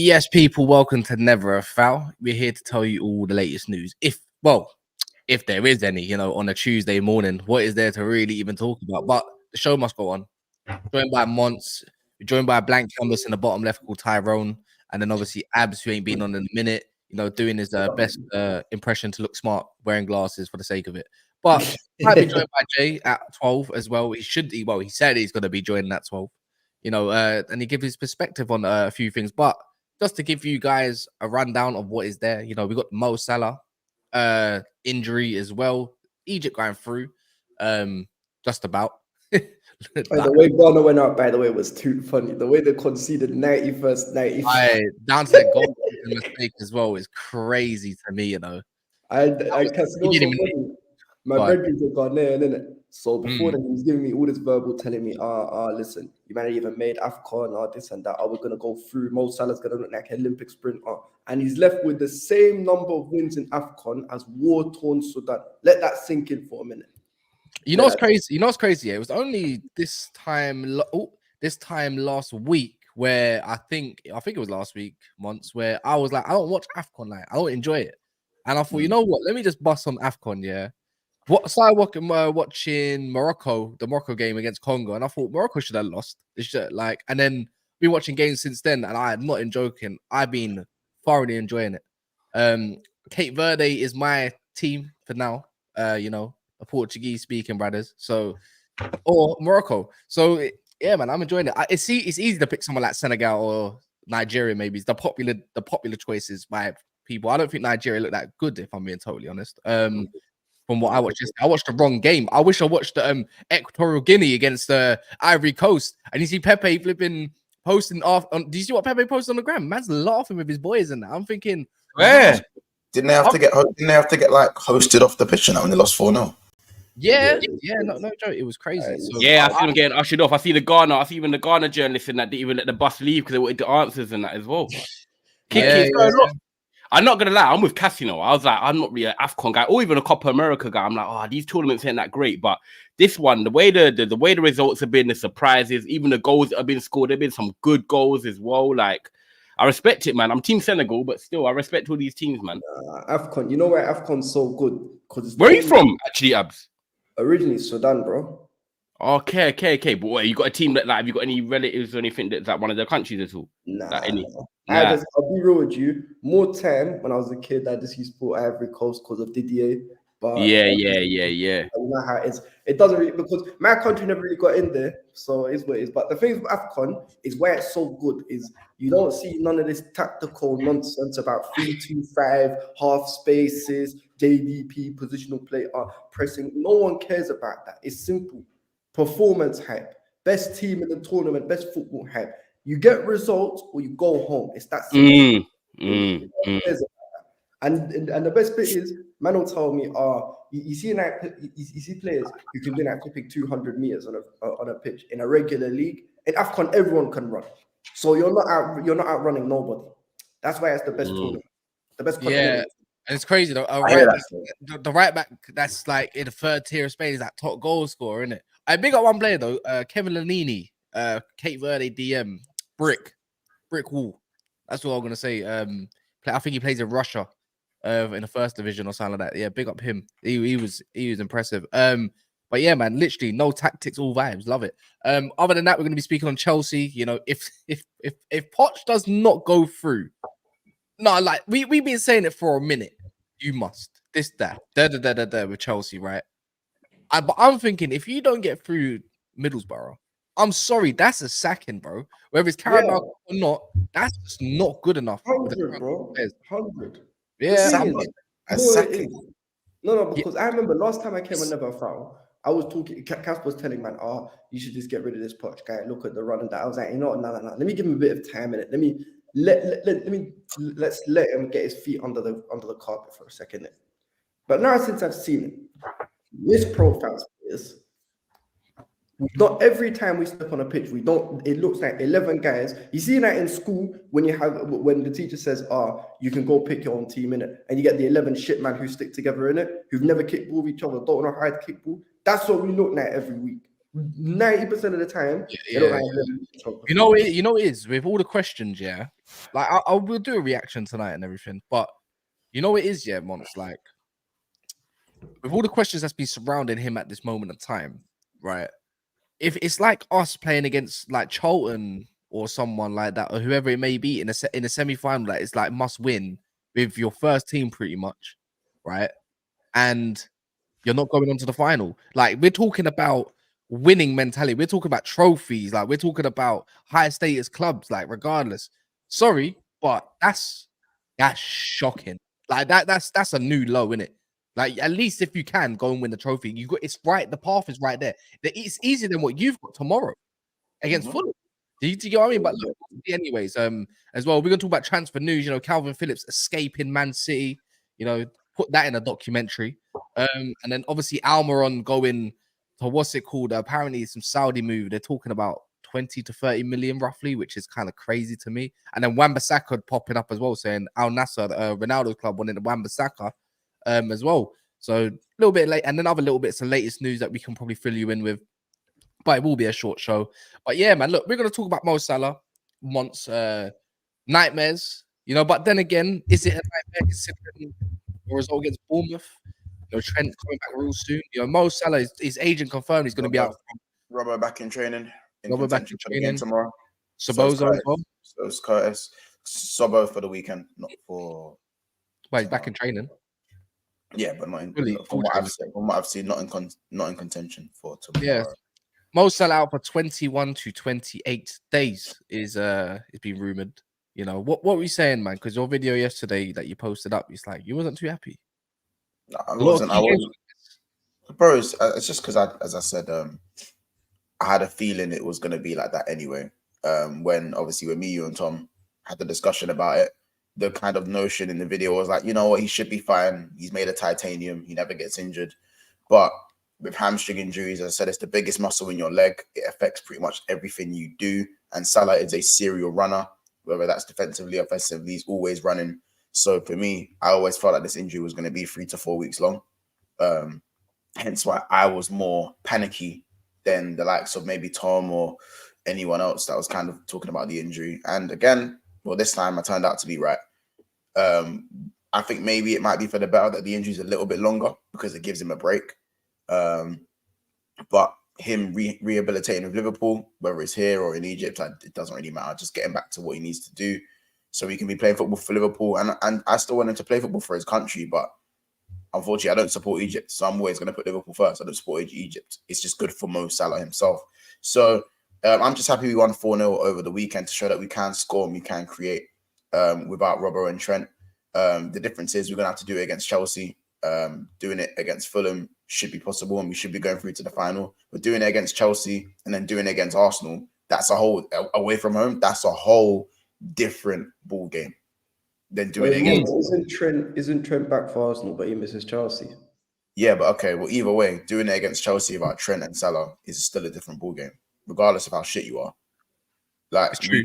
Yes, people, welcome to Never a Foul. We're here to tell you all the latest news. If there is any, on a Tuesday morning, what is there to really even talk about? But the show must go on. Joined by Monts, joined by a blank canvas in the bottom left called Tyrone, and then obviously Abs, who ain't been on in a minute, doing his best impression to look smart, wearing glasses for the sake of it. But might be joined by Jay at 12 as well. He said he's going to be joining at 12, and he gives his perspective on a few things. But just to give you guys a rundown of what is there, we got Mo Salah injury as well. Egypt going through, just about. The way Ghana went out, by the way, was too funny. The way they conceded 91st, 95th. Down to that goal mistake as well is crazy to me, My brethren's a Ghanaian, innit? So before then, he was giving me all this verbal, telling me, listen, you might have even made AFCON, this and that. We're going to go through. Mo Salah's going to look like an Olympic sprinter. And he's left with the same number of wins in AFCON as war-torn Sudan. Let that sink in for a minute. What's crazy? What's crazy? It was only this time last week where I think it was last week, Months, where I was like, I don't watch AFCON, I don't enjoy it. And I thought, you know what? Let me just bust on AFCON, yeah. Started watching Morocco, the Morocco game against Congo, and I thought Morocco should have lost. And then been watching games since then, and I'm not joking. I've been thoroughly enjoying it. Cape Verde is my team for now. A Portuguese speaking brothers. Or Morocco. So yeah, man, I'm enjoying it. It's easy to pick someone like Senegal or Nigeria. Maybe it's the popular choices by people. I don't think Nigeria look that good, if I'm being totally honest. From what I watched, I watched the wrong game. I wish I watched the Equatorial Guinea against the Ivory Coast, and you see Pepe flipping posting off. Do you see what Pepe posted on the gram? Man's laughing with his boys, and I'm thinking, where didn't they have to get like hosted off the pitch now when they lost 4-0? Yeah, no joke. It was crazy. I see them getting ushered off. I see even the Ghana journalists in that didn't even let the bus leave because they wanted the answers and that as well. I'm not gonna lie, I'm with Cassino. I was like, I'm not really an AFCON guy or even a Copa America guy. I'm like, these tournaments ain't that great. But this one, the way the results have been, the surprises, even the goals that have been scored, there've been some good goals as well. Like, I respect it, man. I'm Team Senegal, but still, I respect all these teams, man. AFCON, you know why AFCON's so good? Where are you from, actually, Abs? Originally Sudan, bro. Okay. But what, you got a team that, like, have you got any relatives or anything that's like one of their countries at all? Nah. I'll be real with you. More time when I was a kid, I just used to support Ivory Coast because of Didier. But yeah. You know how it is. It doesn't really, because my country never really got in there, so it's what it is. But the thing with AFCON is why it's so good is you don't see none of this tactical nonsense about 3-2-5, half spaces, JDP, positional play, pressing. No one cares about that. It's simple. Performance hype. Best team in the tournament, best football hype. You get results or you go home. It's that simple. And the best bit is, man will tell me, you see players who can win at flipping 200 meters on a pitch in a regular league. In AFCON, everyone can run, so you're not outrunning nobody. That's why it's the best tournament, the best. Yeah, and it's crazy though. The right back that's like in the third tier of Spain is that top goal scorer, isn't it? I big up one player though, Kevin Lanini, Cape Verde DM, brick wall. That's what I'm gonna say. I think he plays in Russia. In the first division or something like that. Yeah, big up him. He was impressive. But yeah, man, literally no tactics, all vibes. Love it. Other than that, we're gonna be speaking on Chelsea. If POCH does not go through, like we've been saying it for a minute. You must that with Chelsea, right? But I'm thinking if you don't get through Middlesbrough, I'm sorry, that's a sacking, bro. Whether it's Carabao or not, that's just not good enough. 100, bro. 100. Yeah, no, because I remember last time I came on Never Foul, I was talking. Casper was telling man, you should just get rid of this POCH guy. Look at the run and that. I was like, no. Let me give him a bit of time in it. Let's let him get his feet under the carpet for a second. But now since I've seen it, this profile is. Not every time we step on a pitch, it looks like 11 guys. You see that in school when the teacher says, you can go pick your own team in it, and you get the 11 shit man who stick together in it, who've never kicked ball with each other, don't know how to kick ball. That's what we look like every week. 90% of the time, they don't have them. You know it is with all the questions, yeah. Like I will do a reaction tonight and everything, but you know it is, yeah, Mons. Like with all the questions that's been surrounding him at this moment of time, right? If it's like us playing against like Charlton or someone like that, or whoever it may be in a semi-final, that it's like must win with your first team, pretty much, right? And you're not going on to the final. Like we're talking about winning mentality. We're talking about trophies. Like we're talking about high status clubs. Like regardless, sorry, but that's shocking. Like that's a new low, isn't it? Like at least if you can go and win the trophy, you got it's right. The path is right there. It's easier than what you've got tomorrow against Fulham. Do you get what I mean? But look, anyways, as well, we're gonna talk about transfer news. You know, Kalvin Phillips escaping Man City. You know, put that in a documentary. And then obviously Almiron going to what's it called? Apparently some Saudi move. They're talking about 20 to 30 million roughly, which is kind of crazy to me. And then Wan-Bissaka popping up as well, saying Al Nassr, Ronaldo's club, wanted Wan-Bissaka as well. So a little bit late, and then other little bits of latest news that we can probably fill you in with. But it will be a short show. But yeah, man, look, we're gonna talk about Mo Salah, nightmares, you know. But then again, is it a nightmare considering the result against Bournemouth? You know, Trent coming back real soon. You know, Mo Salah, his agent confirmed he's going to be out. Robbo back in training. Robbo back in training tomorrow. Sobozo as well. So it's Curtis. Sobo for the weekend, not for. Well, he's back in training. Yeah, but not in. Really, from what I've seen, not in contention for tomorrow. Yeah. Mo Salah out for 21 to 28 days is being rumored. You know, what were you saying, man? Because your video yesterday that you posted up, it's like you wasn't too happy. No, I wasn't. Bro, it's just because as I said, I had a feeling it was going to be like that anyway. When me, you and Tom had the discussion about it, the kind of notion in the video was like, you know what, he should be fine. He's made of titanium. He never gets injured. But with hamstring injuries, as I said, it's the biggest muscle in your leg. It affects pretty much everything you do. And Salah is a serial runner, whether that's defensively, offensively, he's always running. So for me, I always felt like this injury was going to be 3 to 4 weeks long. Hence why I was more panicky than the likes of maybe Tom or anyone else that was kind of talking about the injury. And again, well, this time I turned out to be right. I think maybe it might be for the better that the injury is a little bit longer because it gives him a break. But him rehabilitating with Liverpool, whether it's here or in Egypt, it doesn't really matter. Just getting back to what he needs to do so he can be playing football for Liverpool. And I still want him to play football for his country, but unfortunately, I don't support Egypt. So I'm always going to put Liverpool first. I don't support Egypt. It's just good for Mo Salah himself. So I'm just happy we won 4-0 over the weekend to show that we can score and we can create without Robbo and Trent. The difference is we're going to have to do it against Chelsea. Doing it against Fulham should be possible and we should be going through to the final. But doing it against Chelsea and then doing it against Arsenal, that's a whole, away from home, that's a whole different ball game than doing it against. Isn't Trent back for Arsenal, but he misses Chelsea? Yeah, but okay, well, either way, doing it against Chelsea without Trent and Salah is still a different ball game, regardless of how shit you are. Like, you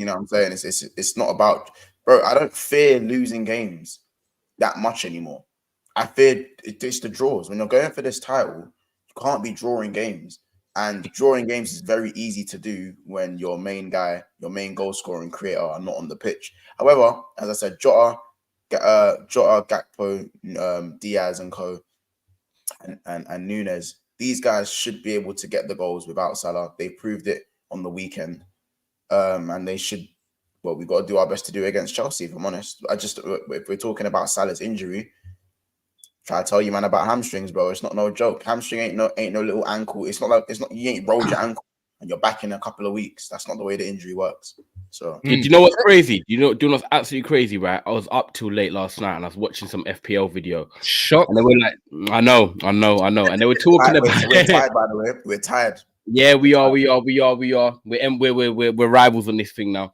know what I'm saying? It's not about, bro, I don't fear losing games that much anymore. I fear it's the draws. When you're going for this title, you can't be drawing games. And drawing games is very easy to do when your main guy, your main goal scorer and creator are not on the pitch. However, as I said, Jota, Gakpo, Diaz and co, and Nunes, these guys should be able to get the goals without Salah. They proved it on the weekend. And they should, well, we've got to do our best to do it against Chelsea, if I'm honest. If we're talking about Salah's injury, try to tell you, man, about hamstrings, bro. It's not no joke. Hamstring ain't no little ankle. It's not you ain't rolled your ankle and you're back in a couple of weeks. That's not the way the injury works. So do you know what's crazy? Do you know what's absolutely crazy, right? I was up till late last night and I was watching some FPL video. Shock. And they were like, I know. And they were talking about we're tired, by the way. We're tired. Yeah, we are. We're rivals on this thing now.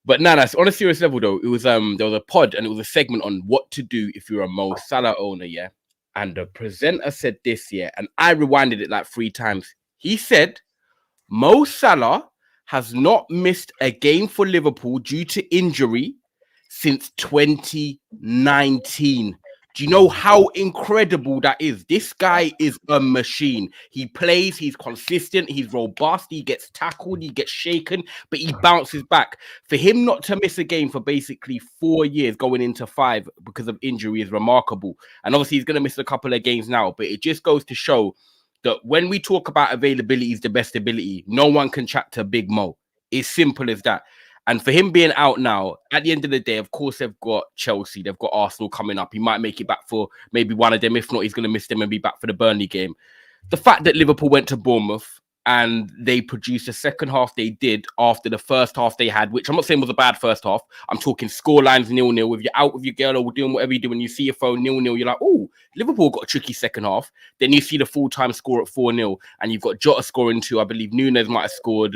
But no, that's on a serious level though. It was there was a pod and it was a segment on what to do if you're a Mo Salah owner, yeah. And the presenter said this, yeah, and I rewinded it like 3 times. He said, Mo Salah has not missed a game for Liverpool due to injury since 2019. Do you know how incredible that is? This guy is a machine. He plays, he's consistent, he's robust, he gets tackled, he gets shaken, but he bounces back. For him not to miss a game for basically 4 years going into 5 because of injury is remarkable. And obviously he's going to miss a couple of games now, but it just goes to show that when we talk about availability is the best ability, no one can chat to Big Mo. It's simple as that. And for him being out now, at the end of the day, of course, they've got Chelsea, they've got Arsenal coming up. He might make it back for maybe one of them. If not, he's going to miss them and be back for the Burnley game. The fact that Liverpool went to Bournemouth and they produced the second half they did after the first half they had, which I'm not saying was a bad first half. I'm talking score lines 0-0. If you're out with your girl or doing whatever you do, when you see your phone 0-0, you're like, oh, Liverpool got a tricky second half. Then you see the full-time score at 4-0 and you've got Jota scoring 2. I believe Nunes might have scored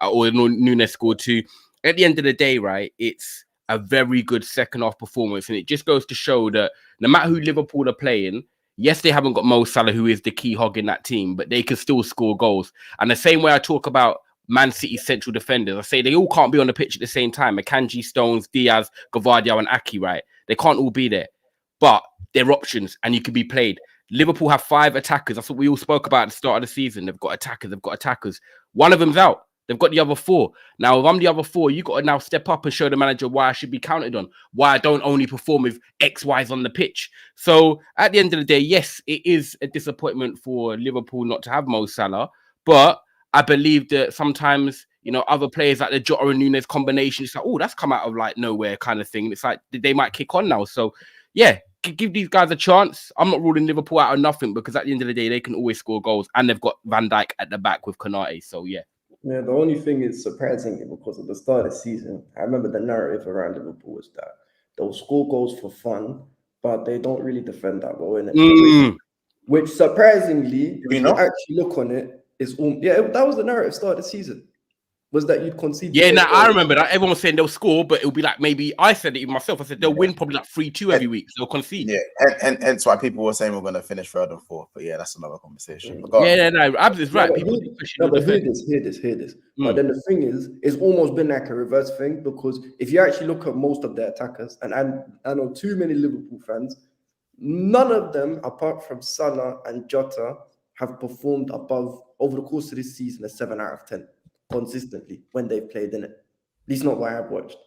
or Nunes scored 2. At the end of the day, right, it's a very good second half performance. And it just goes to show that no matter who Liverpool are playing, yes, they haven't got Mo Salah, who is the key hog in that team, but they can still score goals. And the same way I talk about Man City's central defenders, I say they all can't be on the pitch at the same time. Akanji, Stones, Diaz, Gvardiol, and Aki, right? They can't all be there. But they're options and you can be played. Liverpool have 5 attackers. That's what we all spoke about at the start of the season. They've got attackers. One of them's out. They've got the other 4. Now, if I'm the other 4, you got to now step up and show the manager why I should be counted on, why I don't only perform with X, Y's on the pitch. So at the end of the day, yes, it is a disappointment for Liverpool not to have Mo Salah, but I believe that sometimes, you know, other players like the Jota and Nunes combination, it's like, oh, that's come out of like nowhere kind of thing. It's like they might kick on now. So yeah, give these guys a chance. I'm not ruling Liverpool out of nothing because at the end of the day, they can always score goals and they've got Van Dijk at the back with Konate. So yeah. Yeah, the only thing is surprisingly because at the start of the season, I remember the narrative around Liverpool was that they'll score goals for fun, but they don't really defend that well in it. Which surprisingly, if you actually look on it, is that was the narrative start of the season. Was that you'd concede? Yeah, now I remember that. Everyone was saying they'll score, but it'll be like maybe I said it even myself. I said they'll win probably like 3-2 every week. They'll concede. Yeah, and hence why people were saying we're going to finish 3rd and 4th. But yeah, that's another conversation. Abs is right. People hear this. But then the thing is, it's almost been like a reverse thing because if you actually look at most of their attackers, and I know too many Liverpool fans, none of them, apart from Salah and Jota, have performed above over the course of this season a 7 out of 10. Consistently when they've played in it. At least not what I've watched.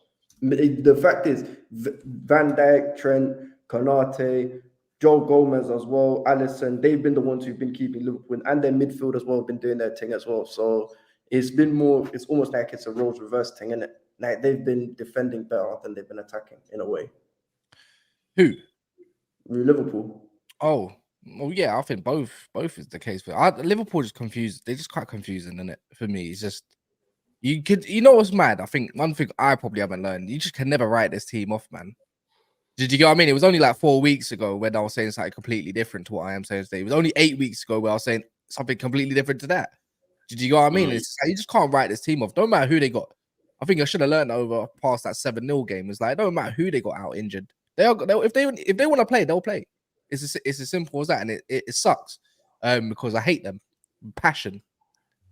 The fact is, Van Dijk, Trent, Konate, Joe Gomez as well, Alisson, they've been the ones who've been keeping Liverpool, and their midfield as well, been doing their thing as well. So it's almost like it's a roles reverse thing, isn't it? Like they've been defending better than they've been attacking in a way. Who? Liverpool. Oh. Well, yeah, I think both is the case. But Liverpool just confused. They're just quite confusing, isn't it? For me, it's just you know what's mad? I think one thing I probably haven't learned: you just can never write this team off, man. Did you get what I mean? It was only like 4 weeks ago when I was saying something completely different to what I am saying today. It was only 8 weeks ago where I was saying something completely different to that. Did you get what I mean? It's like, you just can't write this team off. Don't matter who they got. I think I should have learned over past that 7-0 game. It's like, don't matter who they got out injured. If they want to play, they'll play. It's as simple as that, and it sucks because I hate them. Passion,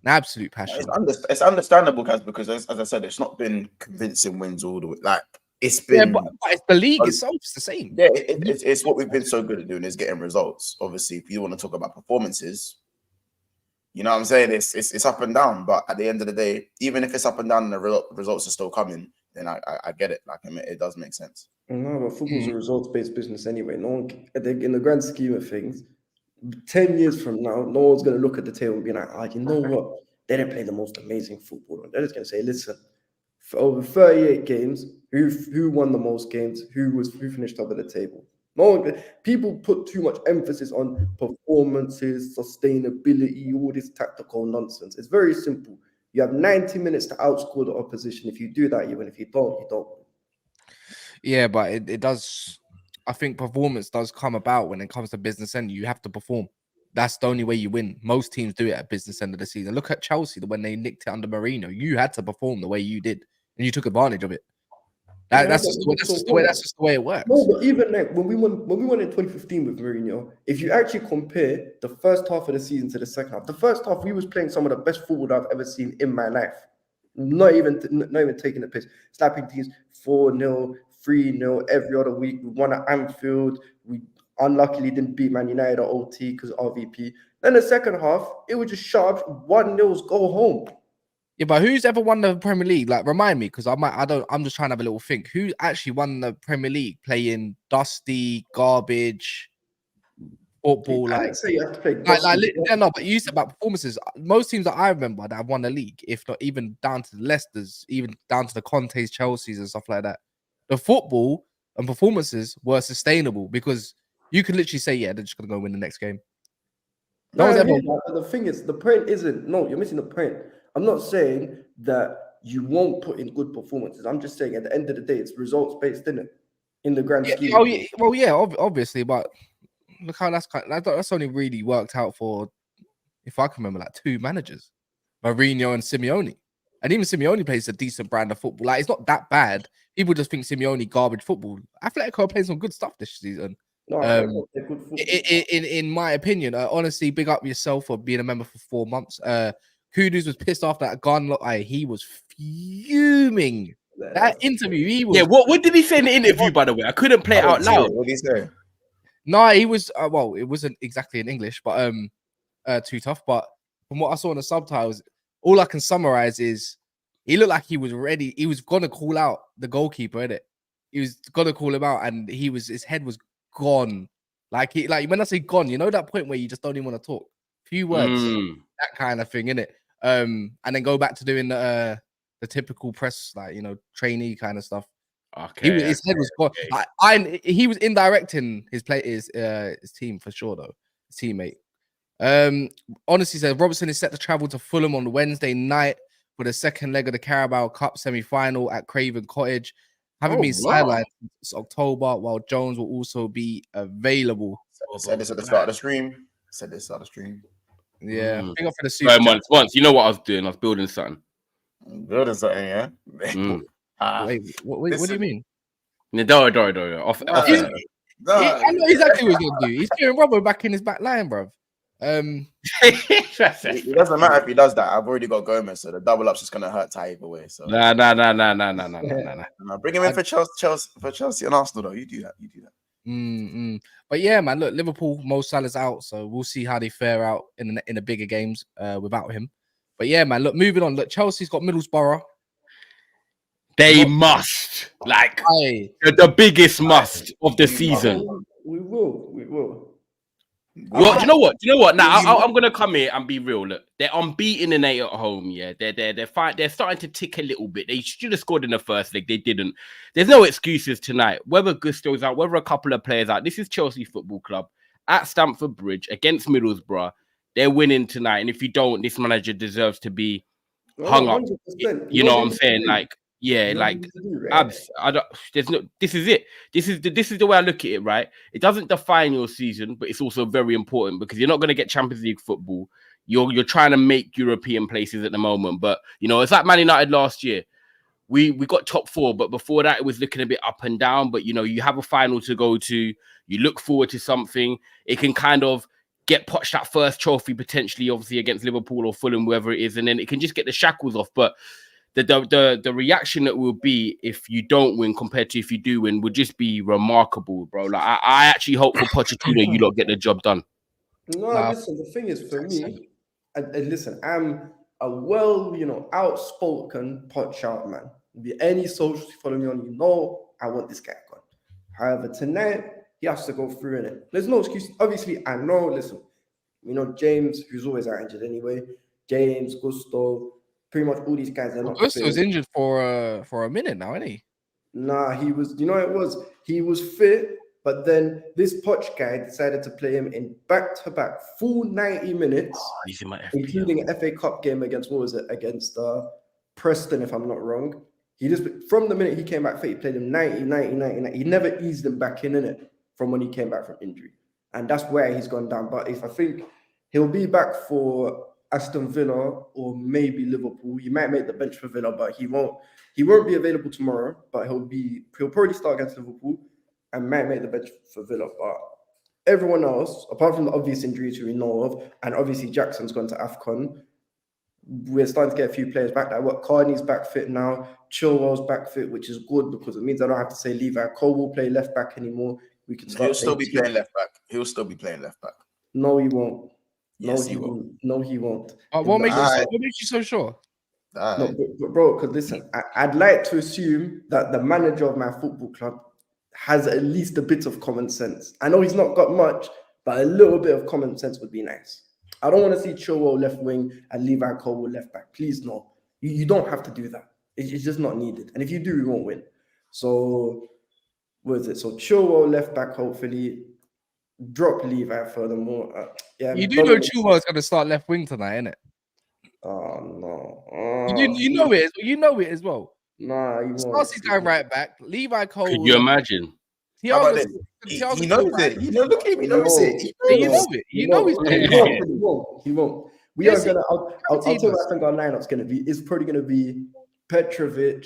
an absolute passion. It's understandable, guys, because as I said, it's not been convincing wins all the way. Like it's been, but it's the league itself. It's the same. Yeah, it's what we've been so good at doing is getting results. Obviously, if you want to talk about performances, you know what I'm saying. It's up and down, but at the end of the day, even if it's up and down and the results are still coming, then I get it. Like it does make sense. No, but football's a results-based business anyway. No one, in the grand scheme of things, 10 years from now, no one's going to look at the table and be like, you know what? They didn't play the most amazing football. They're just going to say, listen, for over 38 games, who won the most games? Who finished top of the table? No one, people put too much emphasis on performances, sustainability, all this tactical nonsense. It's very simple. You have 90 minutes to outscore the opposition. If you do that, you win. If you don't, you don't. Yeah, but it does. I think performance does come about when it comes to business end. You have to perform. That's the only way you win. Most teams do it at business end of the season. Look at Chelsea when they nicked it under Mourinho. You had to perform the way you did, and you took advantage of it. That's just the way it works. No, but even like when we won in 2015 with Mourinho, if you actually compare the first half of the season to the second half, the first half we was playing some of the best football I've ever seen in my life. Not even taking the piss. Slapping teams 4-0, 3-0 every other week. We won at Anfield. Unluckily, didn't beat Man United or OT because RVP. Then the second half, it was just sharp. 1-0, go home. Yeah, but who's ever won the Premier League? Like, remind me, because I'm just trying to have a little think. Who actually won the Premier League playing dusty, garbage football? I Like, didn't say you have to play. no, but you said about performances. Most teams that I remember that have won the league, if not even down to the Leicesters, even down to the Contes, Chelseas, and stuff like that, the football and performances were sustainable because you could literally say, yeah, they're just gonna go win the next game. The thing is, the point isn't. No, you're missing the point. I'm not saying that you won't put in good performances. I'm just saying at the end of the day, it's results based, isn't it? In the grand scheme. Oh yeah, well yeah, obviously, but look how that's only really worked out for, if I can remember, like 2 managers, Mourinho and Simeone. And even Simeone plays a decent brand of football. Like, it's not that bad. People just think Simeone garbage football. Atletico are playing some good stuff this season. No, they're good football. In my opinion, honestly, big up yourself for being a member for 4 months. Kudus was pissed off that gun. He was fuming. That interview, he was. Yeah, what did he say in the interview? By the way, I couldn't play it out loud. What did he say? No, he was. Well, it wasn't exactly in English, but too tough. But from what I saw in the subtitles, all I can summarize is he looked like he was ready. He was gonna call out the goalkeeper, innit? He was gonna call him out, and his head was gone. Like when I say gone, you know that point where you just don't even want to talk. Few words, that kind of thing, innit? And then go back to doing the typical press, like, you know, trainee kind of stuff. Okay, his head was gone. Okay. He was indirecting his team for sure, though. His teammate. Honestly says Robertson is set to travel to Fulham on Wednesday night for the second leg of the Carabao Cup semi-final at Craven Cottage. Having been sidelined since October, while Jones will also be available. Said this at the start of the stream. Yeah, big up for the super. Once, you know what I was doing? I was building something. Yeah. Wait, what do you mean? No, don't. I know exactly what he's gonna do. He's putting Robbo back in his back line, bro. It doesn't matter if he does that. I've already got Gomez, so the double up's just gonna hurt Ty either way. So nah. Bring him in for Chelsea and Arsenal, though. You do that. But yeah, man, look, Liverpool, Mo Salah's out, so we'll see how they fare out in the bigger games without him. But yeah, man, look, moving on. Look, Chelsea's got Middlesbrough. They must, like, the biggest must of the season. We will. Well, do you know what? Now I'm gonna come here and be real. Look, they're unbeaten in 8 at home. Yeah, they're starting to tick a little bit. They should have scored in the first leg. They didn't. There's no excuses tonight. Whether Gusto's out, whether a couple of players out. This is Chelsea Football Club at Stamford Bridge against Middlesbrough. They're winning tonight, and if you don't, this manager deserves to be hung up. You know what I'm saying? Like, yeah, like abs. I don't. There's no. This is it. This is the way I look at it. Right. It doesn't define your season, but it's also very important because you're not going to get Champions League football. You're trying to make European places at the moment, but you know it's like Man United last year. We got top 4, but before that it was looking a bit up and down. But you know you have a final to go to. You look forward to something. It can kind of get POCH that first trophy potentially, obviously against Liverpool or Fulham, whoever it is, and then it can just get the shackles off. But the reaction that will be if you don't win compared to if you do win would just be remarkable, bro. Like I actually hope for Pochettino you lot get the job done. Listen, the thing is for me, and listen, I'm a outspoken POCH out man. Be any socials follow me on, I want this guy gone. However, tonight he has to go through in it. There's no excuse. Obviously, I know. Listen, James, who's always out injured anyway. James, Gusto. Pretty much all these guys are not. Gusto was injured for a minute now, isn't he? Nah, he was. He was fit, but then this POCH guy decided to play him in back-to-back full 90 minutes, he's in my including an FA Cup game against against Preston, if I'm not wrong. He just from the minute he came back fit, he played him 90. He never eased him back in it from when he came back from injury, and that's where he's gone down. But if I think he'll be back for Aston Villa or maybe Liverpool. He might make the bench for Villa, but he won't be available tomorrow. But he'll probably start against Liverpool and might make the bench for Villa. But everyone else, apart from the obvious injuries who we know of, and obviously Jackson's gone to AFCON, we're starting to get a few players back. Like Carney's back fit now, Chilwell's back fit, which is good because it means I don't have to say Levi Cole will play left back anymore. We can start. He'll still be playing left back. He'll still be playing left back. No, he won't. Yes, he will. No, he won't. What makes you so sure? No, but bro, because listen, I'd like to assume that the manager of my football club has at least a bit of common sense. I know he's not got much, but a little bit of common sense would be nice. I don't want to see Chilwell left wing and Levi Cole left back. Please, no. You don't have to do that. It's just not needed. And if you do, we won't win. So, what is it? So, Chilwell left back, hopefully. Drop Levi furthermore. Yeah, you do know Chilwell's going to start left wing tonight, innit? Oh, no. You know it. You know it as well. Nah, you won't. Starcy's going right back. Levi Cole. Could you imagine? He knows it. Look at him. He knows it. You know it. You know he's He won't. We are gonna. I'll tell you what I think our lineup's gonna be. It's probably gonna be Petrovic,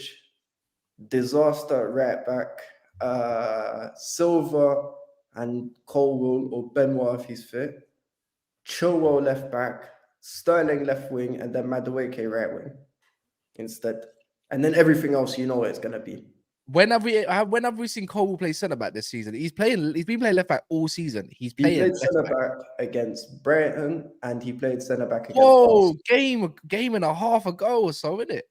Disaster at right back, Silva and Colwell or Benoit if he's fit, Chilwell left back, Sterling left wing, and then Madueke right wing instead. And then everything else, you know what it's gonna be. When have we seen Cole play centre back this season? He's been playing left back all season. He played centre back against Brighton, and he played centre back against. Oh, game and a half ago or so, isn't it?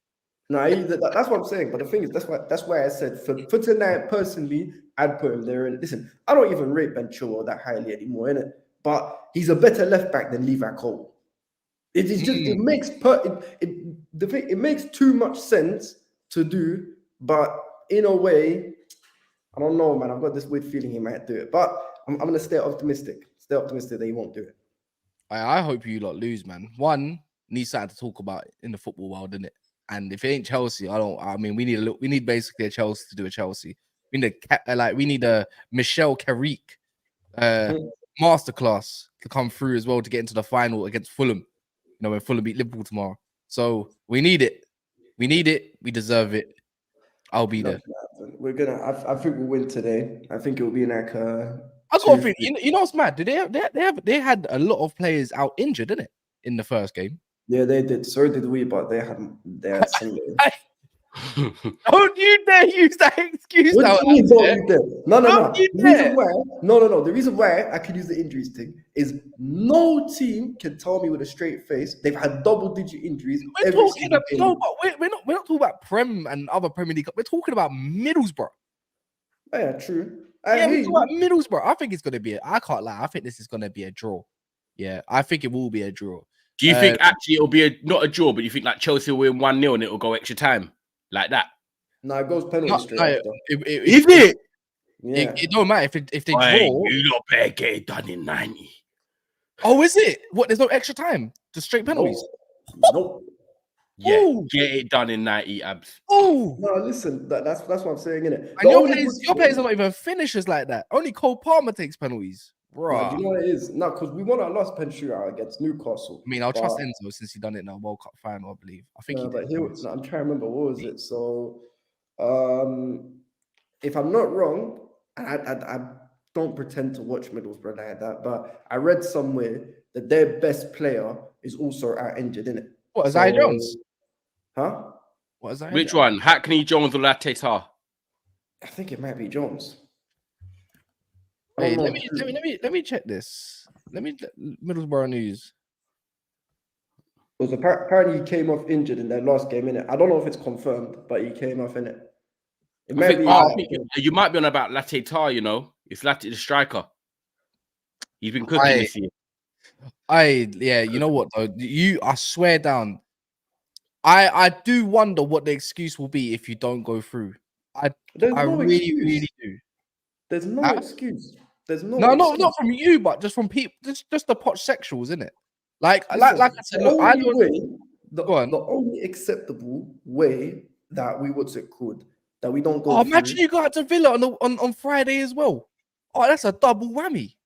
No, that's what I'm saying. But the thing is, that's why I said for tonight, personally, I'd put him there. And listen, I don't even rate Ben Chilwell that highly anymore, innit? But he's a better left back than Levi Cole. It makes too much sense to do, but in a way, I don't know, man. I've got this weird feeling he might do it, but I'm gonna stay optimistic. Stay optimistic that he won't do it. I hope you lot lose, man. One needs something to talk about in the football world, innit? And if it ain't Chelsea, we need basically a Chelsea to do a Chelsea. We need a Michel Carrick masterclass to come through as well to get into the final against Fulham. You know, when Fulham beat Liverpool tomorrow. So we need it. We need it. We deserve it. I'll be there. We're gonna. I think we'll win today. I think it will be like I got a thing. You know what's mad? They had a lot of players out injured, didn't it, in the first game? Yeah, they did. So did we, but they had some. Don't you dare use that excuse now. No. The reason why I could use the injuries thing is no team can tell me with a straight face they've had double-digit injuries. We're not talking about Prem and other Premier League. We're talking about Middlesbrough. Oh, yeah, true. We're talking about Middlesbrough. I think it's going to be. I can't lie. I think this is going to be a draw. Yeah, I think it will be a draw. Do you think actually it'll be not a draw, but you think like Chelsea will win 1-0 and it'll go extra time like that? No, it goes penalty straight after. Is it? Yeah. It don't matter if they draw. You lot better get it done in 90. Oh, is it? What? There's no extra time. Just straight penalties. Nope. Yeah, ooh. Get it done in 90, abs. Oh no, listen, that's what I'm saying, innit? And your players are not even finishers like that. Only Cole Palmer takes penalties. Bro, do you know what it is? No, because we won our last pen shootout against Newcastle. I mean, I'll trust Enzo since he done it in a World Cup final, I believe. I think he did. I'm trying to remember what was it. So, if I'm not wrong, I don't pretend to watch Middlesbrough like that, but I read somewhere that their best player is also out injured, innit? What, Isaiah Jones? Huh? What is that? Which one? Hackney, Jones, or Lateta? I think it might be Jones. Wait, let me check this. Middlesbrough news. Because apparently he came off injured in their last game, innit? I don't know if it's confirmed, but he came off, innit? You might be on about Lateta, you know. It's Latte the striker. He's been cooking this year. You know what though? I swear down. I do wonder what the excuse will be if you don't go through. I really do. There's no excuse. There's no. No, not from you, but just from people. Just the POCH sexuals, isn't it? Like I said, the only acceptable way that we that we don't go. Imagine you go out to Villa on Friday as well. Oh, that's a double whammy.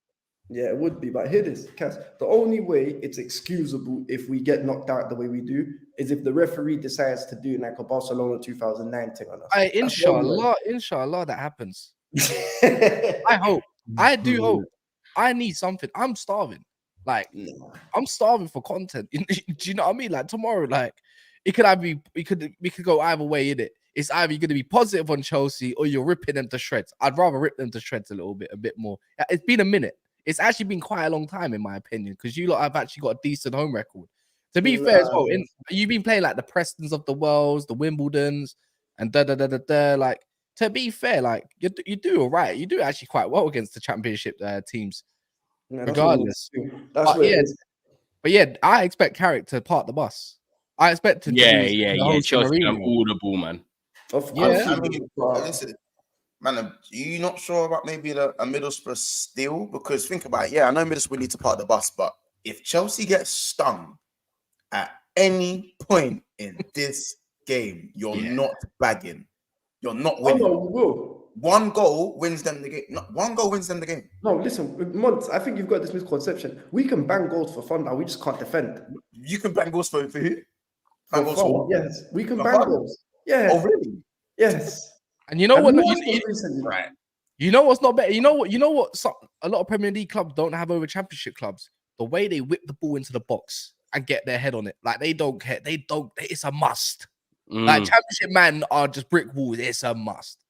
Yeah, it would be. But hear this, Cass. The only way it's excusable if we get knocked out the way we do is if the referee decides to do like a Barcelona 2009 thing on us. Inshallah, that happens. I hope. I do hope. I need something. I'm starving. I'm starving for content. Do you know what I mean? Like tomorrow, like it could we could go either way in it. It's either you're going to be positive on Chelsea or you're ripping them to shreds. I'd rather rip them to shreds a bit more. It's been a minute. it's actually been quite a long time, in my opinion, because you lot have actually got a decent home record. To be fair as well, you've been playing like the Prestons of the worlds, the Wimbledons, and Like, to be fair, like you do all right. You do actually quite well against the championship teams, regardless. That's what it is. But yeah, I expect Carrick to park the bus. I expect him to yeah. Chelsea have all the ball, man. I mean, listen, man, are you not sure about maybe a Middlesbrough steal? Because think about it. Yeah, I know Middlesbrough need to park the bus, but if Chelsea gets stung at any point in this game, you're not bagging. You're not winning. Oh, no, we will. One goal wins them the game. One goal wins them the game. No, listen, Mons, I think you've got this misconception. We can bang goals for fun now. We just can't defend. You can bang goals for who? Bang goals for yes, we can bang goals. Yeah. Oh, really? Yes. And you know what? Right. You know what's not better? You know what? A lot of Premier League clubs don't have over Championship clubs. The way they whip the ball into the box and get their head on it, like they don't care. They don't. It's a must. Like Championship men are just brick walls. It's a must.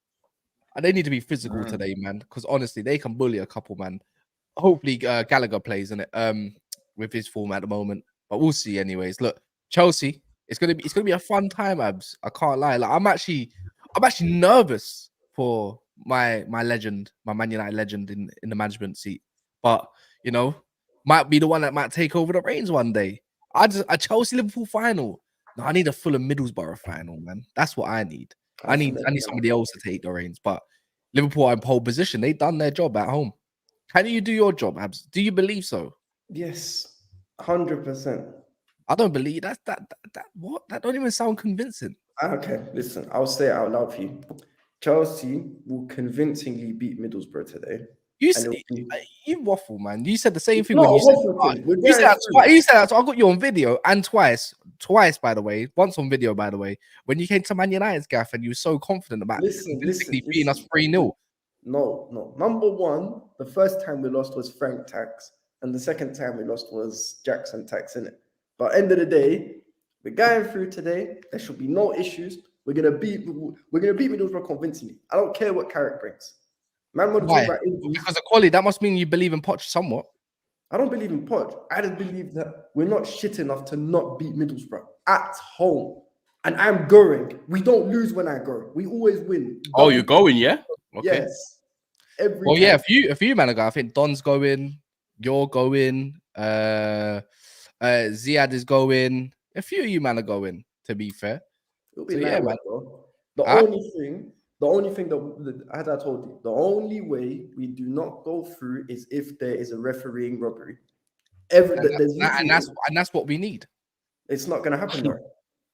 And they need to be physical today, man. Because honestly, they can bully a couple, man. Hopefully, Gallagher plays in it with his form at the moment. But we'll see, anyways. Look, Chelsea. It's gonna be a fun time, Abs. I can't lie. Like I'm actually nervous for my legend, my Man United legend in the management seat. But you know, might be the one that might take over the reins one day. A Chelsea Liverpool final. No, I need a Fulham Middlesbrough final, man. That's what I need. I need somebody else to take the reins. But Liverpool are in pole position. They've done their job at home. Can you do your job, Abs? Do you believe so? Yes, 100%. I don't believe that. What? That don't even sound convincing. Okay, listen, I'll say it out loud for you. Chelsea will convincingly beat Middlesbrough today. You waffle, man. You said the same thing when you said that. So I got you on video and twice, by the way. Once on video, by the way, when you came to Man United's gaff and you were so confident about beating us 3-0. No. Number one, the first time we lost was Frank Tax, and the second time we lost was Jackson Tax, innit? But end of the day, we're going through today. There should be no issues. We're gonna beat Middlesbrough convincingly. I don't care what Carrick brings. Man, because of quality, that must mean you believe in Poch somewhat. I don't believe in Poch. I just believe that we're not shit enough to not beat Middlesbrough at home. And I'm going. We don't lose when I go. We always win. Oh, you're going, yeah? Okay. Yes. Yeah, if you man are going, I think Don's going, you're going, Ziad is going. A few of you man are going, to be fair. It'll be man. The only thing that, as I told you, the only way we do not go through is if there is a refereeing robbery. And that's what we need. It's not going to happen, though.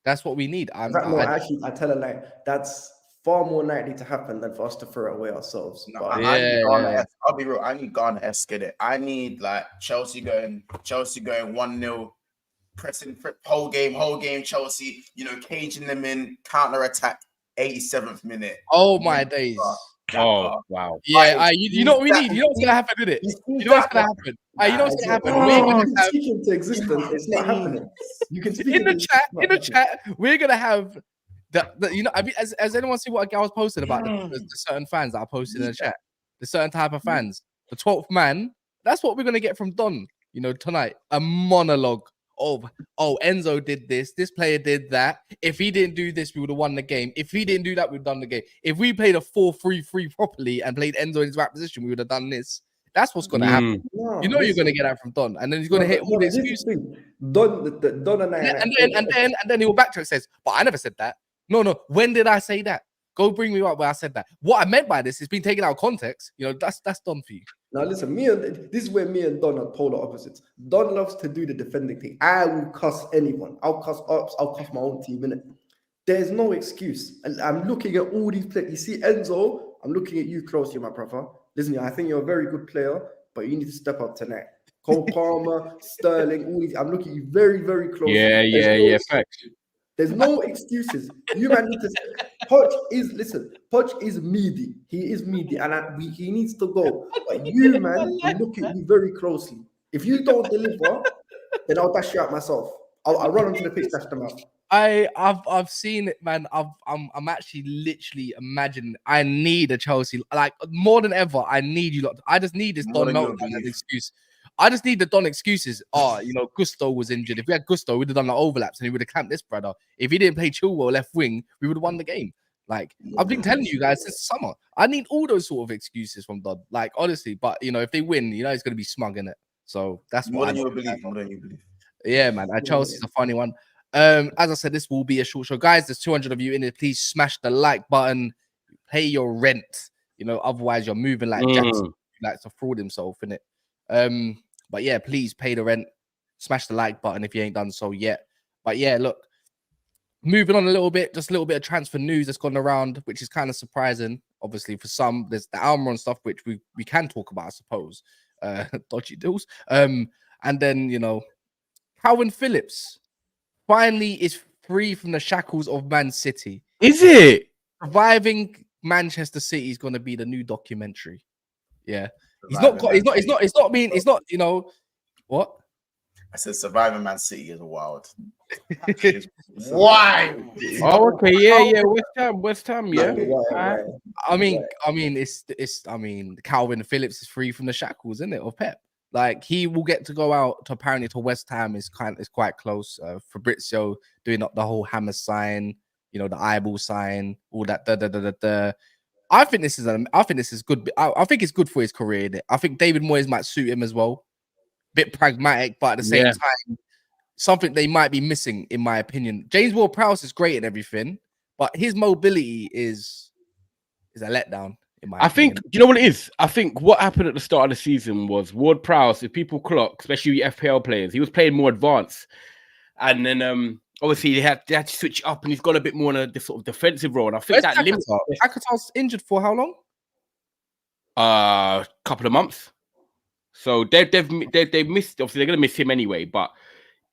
That's what we need. I tell a lie. That's far more likely to happen than for us to throw it away ourselves. No, I'll be real. I need Ghana-esque in it. I need like Chelsea going 1-0, pressing whole game. Chelsea, caging them in, counter attack, 87th minute. Oh my days! Oh wow! Yeah, you know what we need. You know what's gonna happen, innit? You know what's gonna happen. You know what's gonna happen. We're gonna have speaking to existence. It's not happening. You can speak in the chat. We're gonna have has anyone seen what I was posting about the certain fans that I posted in the chat? The certain type of fans. The 12th man. That's what we're gonna get from Don. Tonight, a monologue of Enzo did this player did that. If he didn't do this, we would have won the game. If he didn't do that, we've done the game. If we played a 4-3-3 properly and played Enzo in his right position, we would have done this. That's what's gonna happen. No, you're gonna get that from Don, and then he's gonna hit all the excuses. Don and I, and then he will backtrack and says, "But I never said that." No. When did I say that? Go bring me up where I said that. What I meant by this is being taken out of context. That's Don for you. Now listen, this is where me and Don are polar opposites. Don loves to do the defending thing. I will cuss anyone. I'll cuss ops. I'll cuss my own team, innit? There's no excuse. And I'm looking at all these players. You see Enzo, I'm looking at you closely, my brother. Listen, I think you're a very good player, but you need to step up tonight. Cole Palmer, Sterling, all these. I'm looking at you very, very closely. Yeah. Facts. There's no excuses. You man need to. Poch is meaty. He is meaty, and he needs to go. But you man, look at you very closely. If you don't deliver, then I'll dash you out myself. I'll run onto the pitch, dash them out. I've seen it, man. I'm actually literally imagining. I need a Chelsea like more than ever. I need you lot. I just need this More Don than you meltdown as an believe. excuse. I just need the Don excuses. Oh, you know, Gusto was injured. If we had Gusto, we'd have done the overlaps and he would have clamped this brother. If he didn't play Chilwell left wing, we would have won the game. Like I've been telling you guys since summer. I need all those sort of excuses from Don. Like honestly, but you know, if they win, you know, it's gonna be smug in it. So that's More what than I you got. believe. More than you believe. Yeah, man. Chelsea's a funny one. As I said, this will be a short show, guys. There's 200 of you in it. Please smash the like button. Pay your rent. You know, otherwise you're moving like Jackson, who likes to fraud himself in it. But yeah, please pay the rent. Smash the like button if you ain't done so yet. But yeah, look, moving on a little bit, just a little bit of transfer news that's gone around, which is kind of surprising. Obviously, for some, there's the Almiron stuff, which we can talk about, I suppose. Dodgy deals. And then you know, Kalvin Phillips finally is free from the shackles of Man City. Is it? Surviving Manchester City is going to be the new documentary. Yeah, he's not, you know, what? I said surviving Man City is wild. Why? Oh, okay, yeah. West Ham, yeah. I mean, Kalvin Phillips is free from the shackles, isn't it, of Pep? Like he will get to go out to apparently to West Ham is quite close. Fabrizio doing up the whole hammer sign, you know, the eyeball sign, all that. I think this is good. I think it's good for his career. I think David Moyes might suit him as well. Bit pragmatic, but at the same time, something they might be missing, in my opinion. James Ward-Prowse is great at everything, but his mobility is a letdown. I think, do you know what it is? I think what happened at the start of the season was Ward-Prowse, if people clock, especially FPL players, he was playing more advanced. And then obviously they had to switch up and he's got a bit more in a sort of defensive role. And I think that limits. Akatar's injured for how long? Couple of months. So they've missed, obviously they're going to miss him anyway, but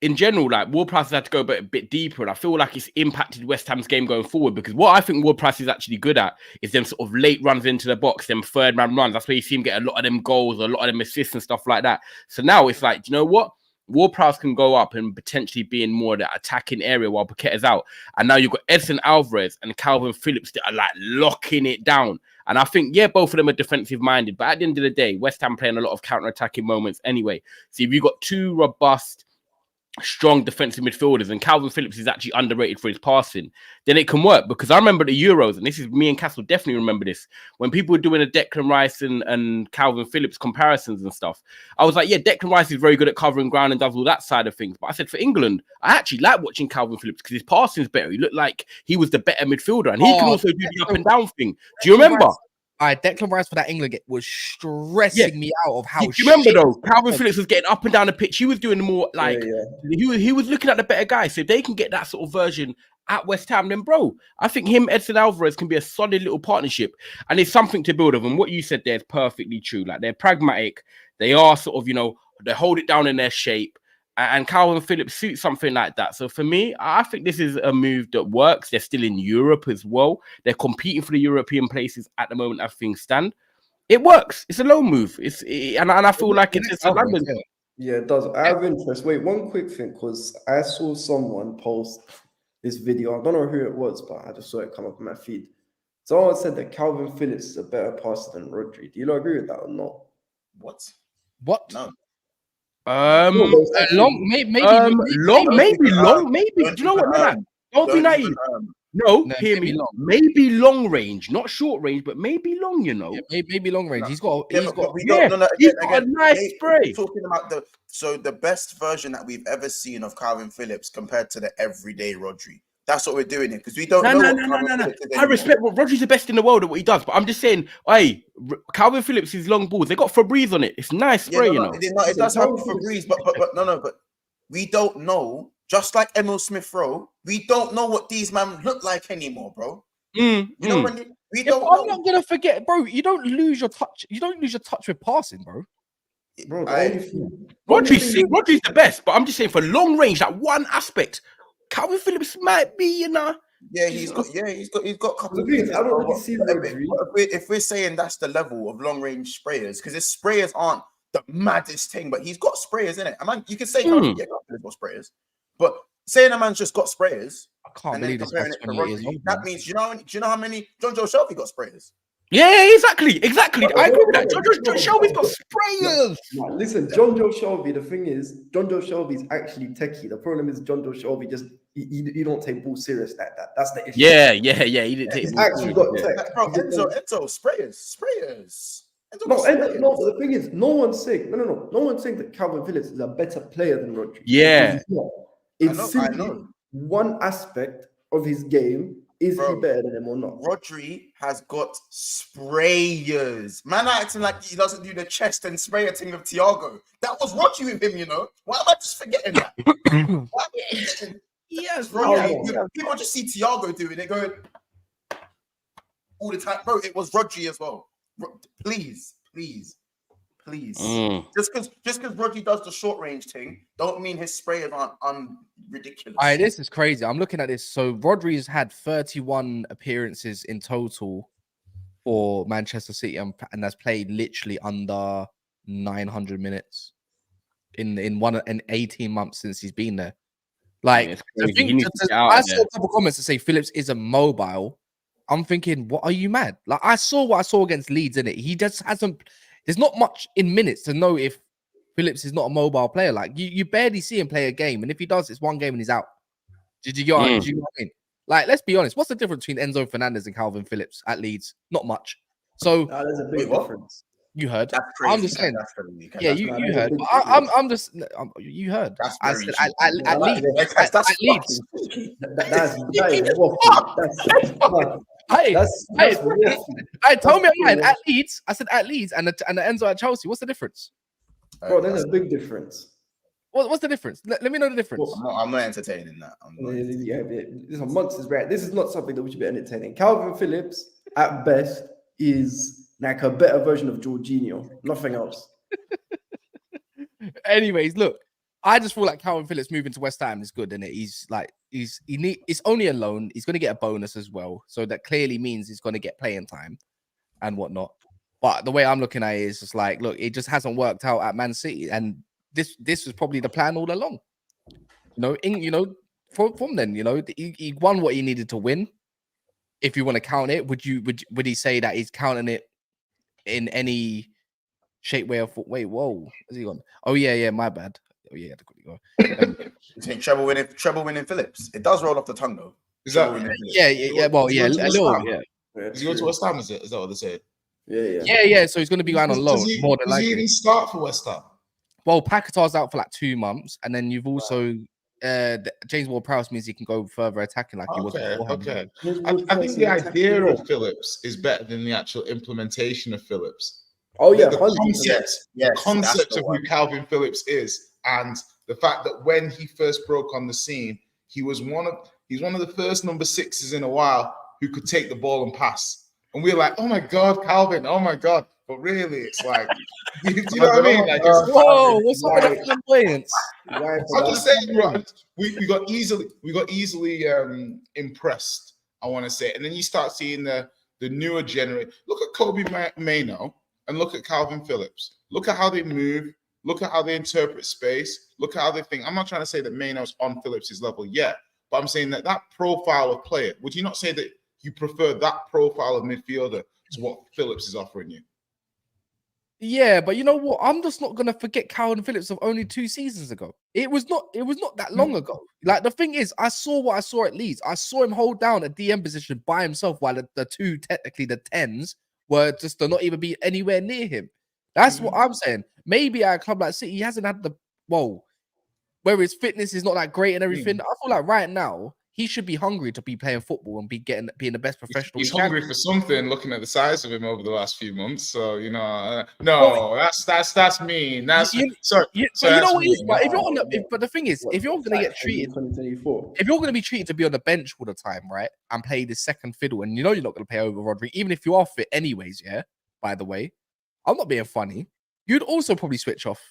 in general, like Ward-Prowse has had to go a bit deeper, and I feel like it's impacted West Ham's game going forward. Because what I think Ward-Prowse is actually good at is them sort of late runs into the box, them third man runs. That's where you see him get a lot of them goals, a lot of them assists and stuff like that. So now it's like, you know what? Ward-Prowse can go up and potentially be in more of the attacking area while Paqueta's out. And now you've got Edson Alvarez and Kalvin Phillips that are like locking it down. And I think, yeah, both of them are defensive minded, but at the end of the day, West Ham playing a lot of counter-attacking moments anyway. So if you've got two robust, strong defensive midfielders and Kalvin Phillips is actually underrated for his passing, then it can work. Because I remember the Euros, and this is me and Castle definitely remember this, when people were doing a Declan Rice and Kalvin Phillips comparisons and stuff, I was like, yeah, Declan Rice is very good at covering ground and does all that side of things. But I said for England, I actually like watching Kalvin Phillips because his passing is better. He looked like he was the better midfielder, and he can also do the up and down thing. Do you remember? Declan Rice for that England game was stressing me out of how. Do you remember though? Kalvin Phillips was getting up and down the pitch. He was doing more like he was looking at the better guy. So if they can get that sort of version at West Ham, then bro, I think him, Edson Alvarez can be a solid little partnership, and it's something to build of. And what you said there is perfectly true. Like they're pragmatic. They are sort of, you know, they hold it down in their shape. And Kalvin Phillips suits something like that. So for me, I think this is a move that works. They're still in Europe as well. They're competing for the European places at the moment as things stand. It works. It's a low move. And I feel like it's a London. Yeah, it does. I have interest. Wait, one quick thing, because I saw someone post this video. I don't know who it was, but I just saw it come up on my feed. Someone said that Kalvin Phillips is a better passer than Rodri. Do you not agree with that or not? What? No. Long. Do you know what, man? Don't be naive. No, hear me. Maybe long range, not short range, but maybe long. You know, maybe long range. He's got a nice spray. Talking about the best version that we've ever seen of Kalvin Phillips compared to the everyday Rodri. That's what we're doing here because we don't know. No. I respect what Rodri's the best in the world at what he does, but I'm just saying, hey, Kalvin Phillips is long balls. They got Febreze on it. It's nice spray, you know. It does have Febreze, but we don't know. Just like Emil Smith Rowe, we don't know what these men look like anymore, bro. You know when we don't. I'm not gonna forget, bro. You don't lose your touch. You don't lose your touch with passing, bro. Rodri's the best, but I'm just saying for long range, that one aspect. Kalvin Phillips might be, you know. Yeah, he's got a couple of things. I don't really see Rodri. If we're saying that's the level of long range sprayers, because his sprayers aren't the maddest thing, but he's got sprayers in it. I mean, you can say Kalvin Phillips got sprayers, but saying a man's just got sprayers. I can't And then believe this guy's comparing it to 28 years Rodri, old. that Man. means do you know how many John Joe Shelby got sprayers? Yeah, exactly. I agree with that. John Shelby's got sprayers. No, listen, John Joe Shelby, the thing is, John Joe Shelby is actually techie. The problem is John Joe Shelby just, you don't take ball serious like that. That's the issue. Yeah. He didn't take He's ball actually serious, got yeah. tech. Bro, He just Enzo, sprayers. Enzo No, got sprayers. no, but the thing is, no one's saying that Kalvin Phillips is a better player than Rodri. Yeah. He's not. It's I simply know. one aspect of his game. Is he better than him or not? Rodri has got sprayers. Man, I acting like he doesn't do the chest and sprayer thing of Thiago. That was Rodri with him, you know. Why am I just forgetting that? Yes, Rodri. People just see Thiago doing it, going all the time. Bro, it was Rodri as well. Please. Just because Rodri does the short range thing, don't mean his sprayers aren't ridiculous. All right, this is crazy. I'm looking at this. So Rodri's had 31 appearances in total for Manchester City, and has played literally under 900 minutes in 18 months since he's been there. Like, I saw a couple comments to say Phillips isn't mobile. I'm thinking, what are you mad? Like, I saw what I saw against Leeds, innit? He just hasn't. There's not much in minutes to know if Phillips is not a mobile player. Like, you barely see him play a game, and if he does, it's one game and he's out. Did you get what I mean? Like, let's be honest. What's the difference between Enzo Fernandez and Kalvin Phillips at Leeds? Not much. So there's a big difference. You heard. That's crazy. I'm just saying. Yeah, you heard. I'm just. You heard. I said at Leeds. At Leeds. Hey, tell me I'm lying. At Leeds, I said at Leeds, and the Enzo at Chelsea. What's the difference? Bro, there's a big difference. What's the difference? Let me know the difference. I'm not entertaining that. This is monsters, right? This is not something that we should be entertaining. Kalvin Phillips, at best, is like a better version of Jorginho. Nothing else. Anyways, look, I just feel like Kalvin Phillips moving to West Ham is good, and it's only a loan. He's going to get a bonus as well, so that clearly means he's going to get playing time and whatnot. But the way I'm looking at it is just like, look, it just hasn't worked out at Man City, and this was probably the plan all along. From then, he won what he needed to win. If you want to count it, would he say that he's counting it in any shape, way, or form? Wait, whoa, is he gone? Oh yeah, my bad. Oh yeah, go. Treble winning Phillips. It does roll off the tongue though. Is that? Yeah. Well, yeah, a little. Yeah. Is he going to West Ham? Is that what they said? Yeah. So he's going to be going on loan more than likely. Does he even start for West Ham? Well, Paquetá's out for like 2 months, and then you've also James Ward-Prowse means he can go further attacking like he was before. Okay. I think the idea of Phillips is better than the actual implementation of Phillips. Oh yeah, the concept of who Kalvin Phillips is, and the fact that when he first broke on the scene, he's one of the first number 6s in a while who could take the ball and pass. And we're like, oh my God, Kalvin, oh my God. But really, it's like, do you know what I mean? Like, whoa, what's up with that flamboyance? I'm just saying, bro, we got easily impressed, I want to say. And then you start seeing the newer generation. Look at Kobe Mano and look at Kalvin Phillips. Look at how they move. Look at how they interpret space. Look at how they think. I'm not trying to say that Mano's on Phillips' level yet, but I'm saying that profile of player, would you not say that you prefer that profile of midfielder to what Phillips is offering you? Yeah, but you know what? I'm just not gonna forget Kalvin Phillips of only 2 seasons ago. It was not that long ago. Like, the thing is, I saw what I saw at Leeds. I saw him hold down a DM position by himself, while the two, technically the 10s, were just to not even be anywhere near him. That's what I'm saying. Maybe at a club like City, he hasn't had where his fitness is not that great and everything. I feel like right now he should be hungry to be playing football and being the best professional. He's hungry for something. Looking at the size of him over the last few months, so that's mean. That's sorry. You know what? But if you're but the thing is, if you're going to get treated, 2024, if you're going to be treated to be on the bench all the time, right, and play the second fiddle, and you're not going to play over Rodri, even if you are fit, anyways. Yeah. By the way, I'm not being funny. You'd also probably switch off.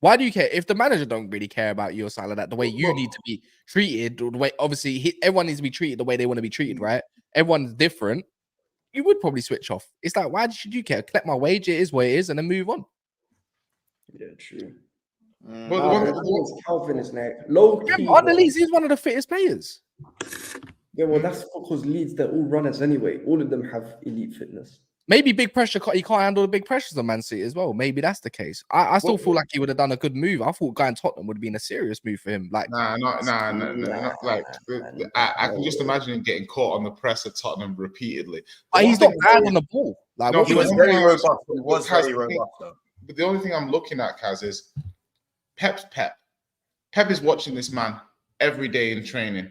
Why do you care? If the manager don't really care about your side of that, the way you need to be treated, or the way, obviously, everyone needs to be treated the way they want to be treated, right? Everyone's different. You would probably switch off. It's like, why should you care? Collect my wage, it is what it is, and then move on. Yeah, true. But the one the thing is, Kalvin is like low key. On the Leeds, he's one of the fittest players. Yeah, well, that's because Leeds, they're all runners anyway. All of them have elite fitness. Maybe big pressure. He can't handle the big pressures on Man City as well. Maybe that's the case. I still feel like he would have done a good move. I thought going Tottenham would have been a serious move for him. Like, not like. I can just imagine him getting caught on the press at Tottenham repeatedly. he's not bad on the ball. Like, No, He was very robust. He was very robust, though. But the only thing I'm looking at, Kaz, is Pep's Pep. Pep is watching this man every day in training,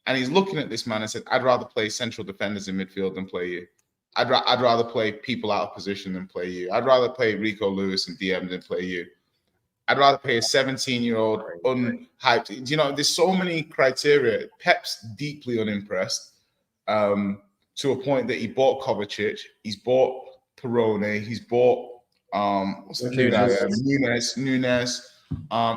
and he's looking at this man and said, "I'd rather play central defenders in midfield than play you. I'd rather play people out of position than play you. I'd rather play Rico Lewis and DM than play you. I'd rather play a 17-year-old unhyped." You know, there's so many criteria. Pep's deeply unimpressed to a point that he bought Kovacic, he's bought Perone, he's bought what's the name? Nunes.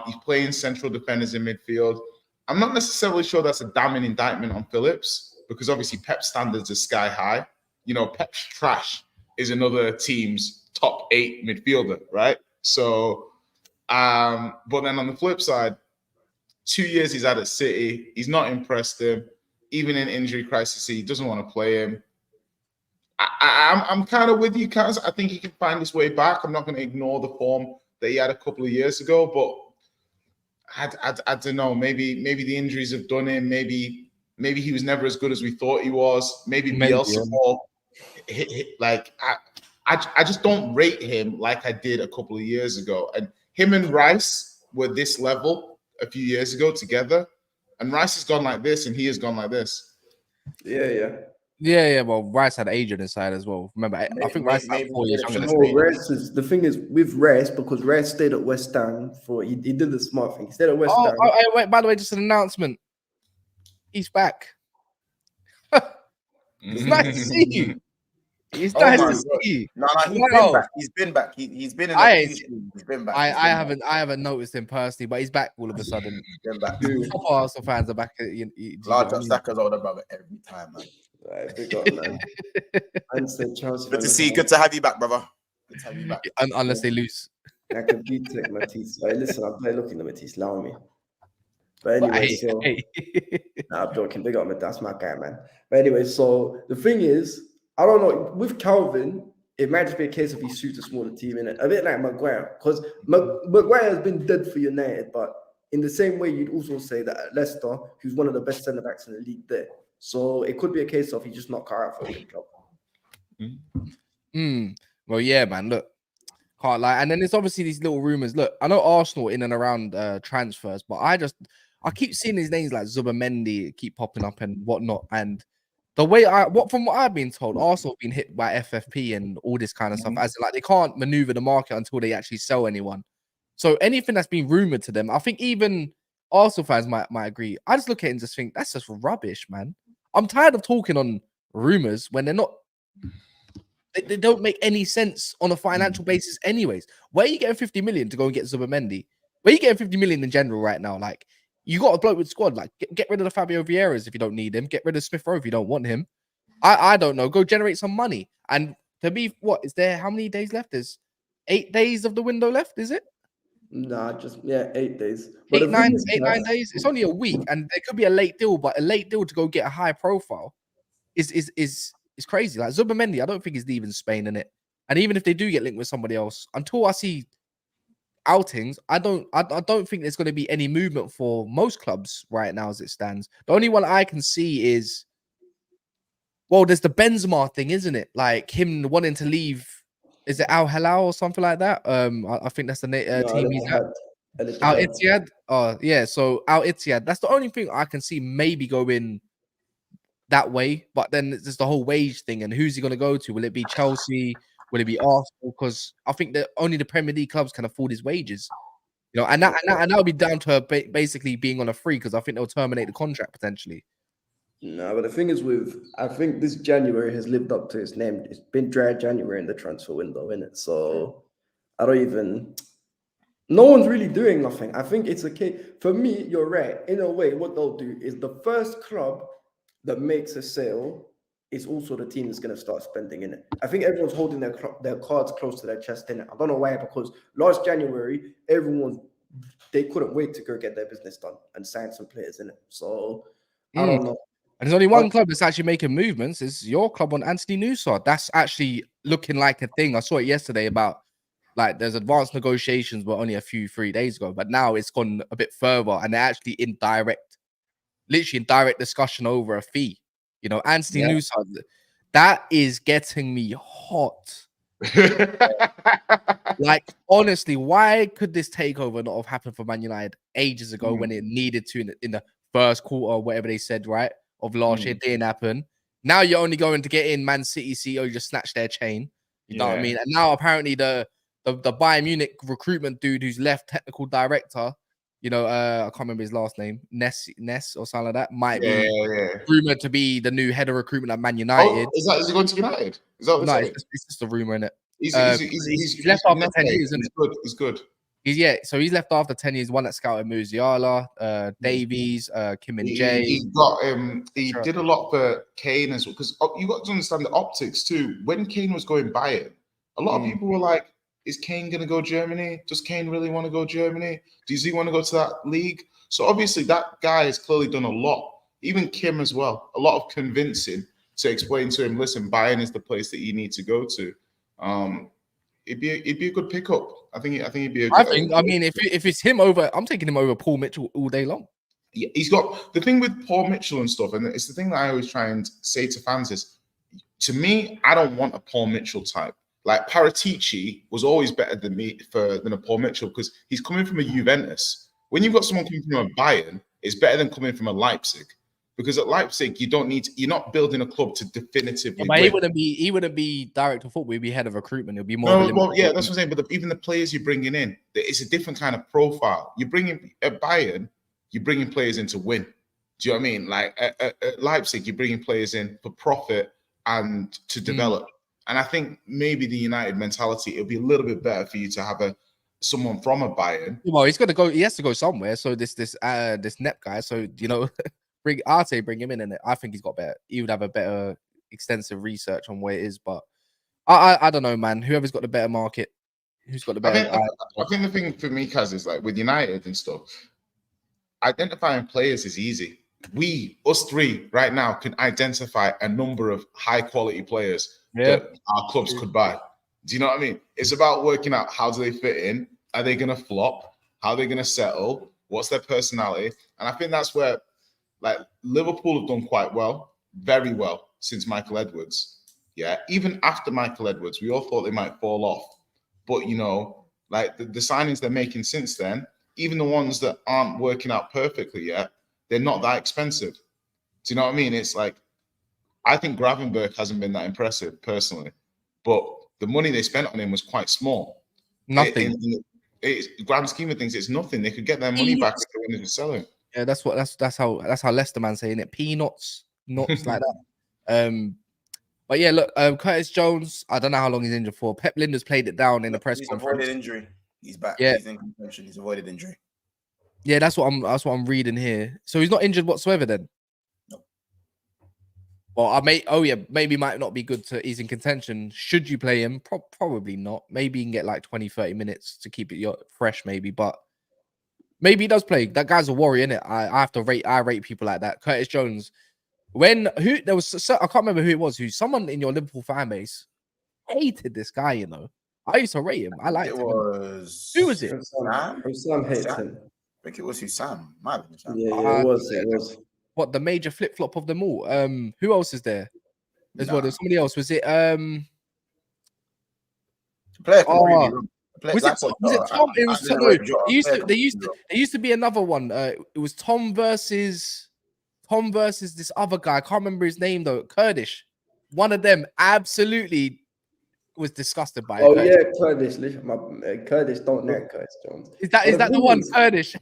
He's playing central defenders in midfield. I'm not necessarily sure that's a damning indictment on Phillips, because obviously Pep's standards are sky high. You know, Pep's trash is another team's top 8 midfielder, right? So, but then on the flip side, 2 years he's had at City, he's not impressed him. Even in injury crisis, he doesn't want to play him. I'm kind of with you, Kaz. I think he can find his way back. I'm not going to ignore the form that he had a couple of years ago, but I don't know. Maybe the injuries have done him. Maybe he was never as good as we thought he was. Maybe Bielsa like I just don't rate him like I did a couple of years ago. And him and Rice were this level a few years ago together, and Rice has gone like this, and he has gone like this. Yeah. Well, Rice had Adrian inside as well. Remember, I think Rice had 4 years younger. The thing is with Rice, because Rice stayed at West Ham for he did the smart thing. He stayed at West Ham. Wait, by the way, just an announcement. He's back. It's nice to see you. It's nice to see you. No, been back. He's been back. He's been in the He's been back. I haven't noticed him personally, but he's back all of a sudden. He's been back. Top Arsenal fans are back. Larger Saka's older brother every time, man. Right, big up, man. Good to see. Good to have you back, brother. Good to have you back. Unless they lose. I can beat it, Matisse. Right, listen, I'm playing looking at Matisse. Allow me. But anyway, I'm joking. Big up, man. That's my guy, man. But anyway, so the thing is, I don't know. With Kalvin, it might just be a case of he suits a smaller team in it. A bit like Maguire, because Maguire has been dead for United, but in the same way, you'd also say that at Leicester, who's one of the best centre backs in the league there. So it could be a case of he's just not cut out for a big job. Well, yeah, man. Look, can't lie. And then there's obviously these little rumors. Look, I know Arsenal in and around transfers, but I keep seeing these names like Zubimendi keep popping up and whatnot. And the way from what I've been told, Arsenal have been hit by FFP and all this kind of stuff. As in, like, they can't maneuver the market until they actually sell anyone. So anything that's been rumored to them, I think even Arsenal fans might agree. I just look at it and just think that's just rubbish, man. I'm tired of talking on rumors when they're not. They don't make any sense on a financial basis, anyways. Where are you getting 50 million to go and get Zubimendi? Where are you getting 50 million in general right now? Like, you got a bloke with squad. Like, get rid of the Fabio Vieiras if you don't need him. Get rid of Smith Rowe if you don't want him. I don't know. Go generate some money. And to be what is there? How many days left? There's 8 days of the window left. Is it? Nah, 8 days. But 9 days. It's only a week, and there could be a late deal. But a late deal to go get a high profile is crazy. Like Zubimendi, I don't think he's leaving Spain in it. And even if they do get linked with somebody else, until I see outings, I don't think there's going to be any movement for most clubs right now as it stands. The only one I can see is, well, there's the Benzema thing, isn't it? Like him wanting to leave. Is it Al Hilal or something like that? I think that's the team he's at. Al Ittihad. Oh, yeah. So Al Ittihad. That's the only thing I can see maybe going that way. But then there's the whole wage thing, and who's he going to go to? Will it be Chelsea? Will it be Arsenal? Because I think that only the Premier League clubs can afford his wages. You know, and that'll be down to her basically being on a free, because I think they'll terminate the contract potentially. No, but the thing is I think this January has lived up to its name. It's been dry January in the transfer window, innit? So no one's really doing nothing. I think it's okay. For me, you're right. In a way, what they'll do is the first club that makes a sale is also the team that's going to start spending in it. I think everyone's holding their cards close to their chest in it. I don't know why, because last January, everyone's they couldn't wait to go get their business done and sign some players in it. So I don't know. And there's only one club that's actually making movements. It's your club on Anthony Nussard. That's actually looking like a thing. I saw it yesterday about like there's advanced negotiations, but only 3 days ago. But now it's gone a bit further, and they're actually literally in direct discussion over a fee. You know, Anthony Nussard, that is getting me hot. Like, honestly, why could this takeover not have happened for Man United ages ago when it needed to in the first quarter or whatever they said, right, of last year? It didn't happen. Now you're only going to get in Man City CEO just snatched their chain. You know what I mean? And now apparently the Bayern Munich recruitment dude who's left, technical director, you know, I can't remember his last name, Ness or something like that, might be rumored to be the new head of recruitment at Man United. Oh, is he going to United? Is that what it's just a rumor, innit? He's left after 10 years, isn't it? He's good. So he's left after 10 years. One that scouted Musiala, Davies, Kim and Jay. He did a lot for Kane as well, because you got to understand the optics too. When Kane was going Bayern, a lot of people were like, is Kane going to go Germany? Does Kane really want to go Germany? Does he want to go to that league? So obviously that guy has clearly done a lot. Even Kim as well, a lot of convincing to explain to him, listen, Bayern is the place that you need to go to. It'd be a good pickup. I think it'd be. I mean, if it's him over, I'm taking him over Paul Mitchell all day long. Yeah, he's got the thing with Paul Mitchell and stuff, and it's the thing that I always try and say to fans is, to me, I don't want a Paul Mitchell type. Like Paratici was always better than a Paul Mitchell because he's coming from a Juventus. When you've got someone coming from a Bayern, it's better than coming from a Leipzig. Because at Leipzig, you're not building a club to definitively. But he wouldn't be director of football. He'd be head of recruitment. It'll be more. That's what I'm saying. But even the players you're bringing in, it's a different kind of profile. You're bringing at Bayern, you're bringing players in to win. Do you know what I mean? Like at Leipzig, you're bringing players in for profit and to develop. And I think maybe the United mentality, it'll be a little bit better for you to have someone from a Bayern. Well, he's got to go. He has to go somewhere. So this Nep guy. So you know. Bring him in, and I think he's got better. He would have a better extensive research on where it is, but I don't know, man. Whoever's got the better market, who's got the better. I think the thing for me, Kaz, is like with United and stuff. Identifying players is easy. Us three, right now can identify a number of high quality players that our clubs could buy. Do you know what I mean? It's about working out how do they fit in. Are they going to flop? How are they going to settle? What's their personality? And I think that's where. Like Liverpool have done quite well, very well since Michael Edwards. Yeah, even after Michael Edwards, we all thought they might fall off. But you know, like the signings they're making since then, even the ones that aren't working out perfectly yet, they're not that expensive. Do you know what I mean? It's like I think Gravenberch hasn't been that impressive personally, but the money they spent on him was quite small. Nothing. In grand scheme of things, it's nothing. They could get their money back if they wanted to sell him. Yeah, that's how Leicester man saying it. Peanuts, nuts like that. But yeah, look, Curtis Jones. I don't know how long he's injured for. Pep Lijnders played it down in the press conference. Avoided injury. He's back. Yeah, he's in contention. He's avoided injury. Yeah, that's what I'm reading here. So he's not injured whatsoever then. No. Well, maybe might not be good to. He's in contention. Should you play him? Probably not. Maybe you can get like 20-30 minutes to keep it fresh. Maybe, but. Maybe he does play. That guy's a warrior, innit? I rate people like that. Curtis Jones. I can't remember who it was. Someone in your Liverpool fan base hated this guy. You know, I used to rate him. I liked him. Who was it? Hussam hates him. I think it was Hussam. Might have been Hussam. Yeah, it was. What, the major flip flop of them all? Who else is there? Well, there's somebody else. Was it The player can really run. Was it Tom? It was Tom. There used to be another one. It was Tom versus this other guy. I can't remember his name though. Kurdish. One of them absolutely was disgusted by it. Oh yeah, Kurdish. Kurdish don't like Curtis Jones. Is that the one, Kurdish?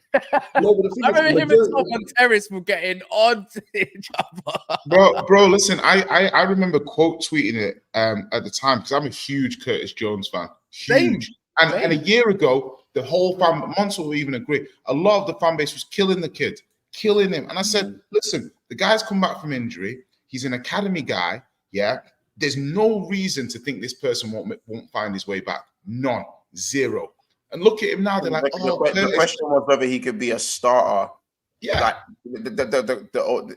No, but I remember him and Tom on terrace were getting on to each other. Bro, listen, I remember quote tweeting it at the time because I'm a huge Curtis Jones fan. Huge. And a year ago, the whole Monster will even agree. A lot of the fan base was killing the kid, killing him. And I said, listen, the guy's come back from injury. He's an academy guy. Yeah. There's no reason to think this person won't find his way back. None. Zero. And look at him now. They're like, the question was whether he could be a starter. Yeah. Like do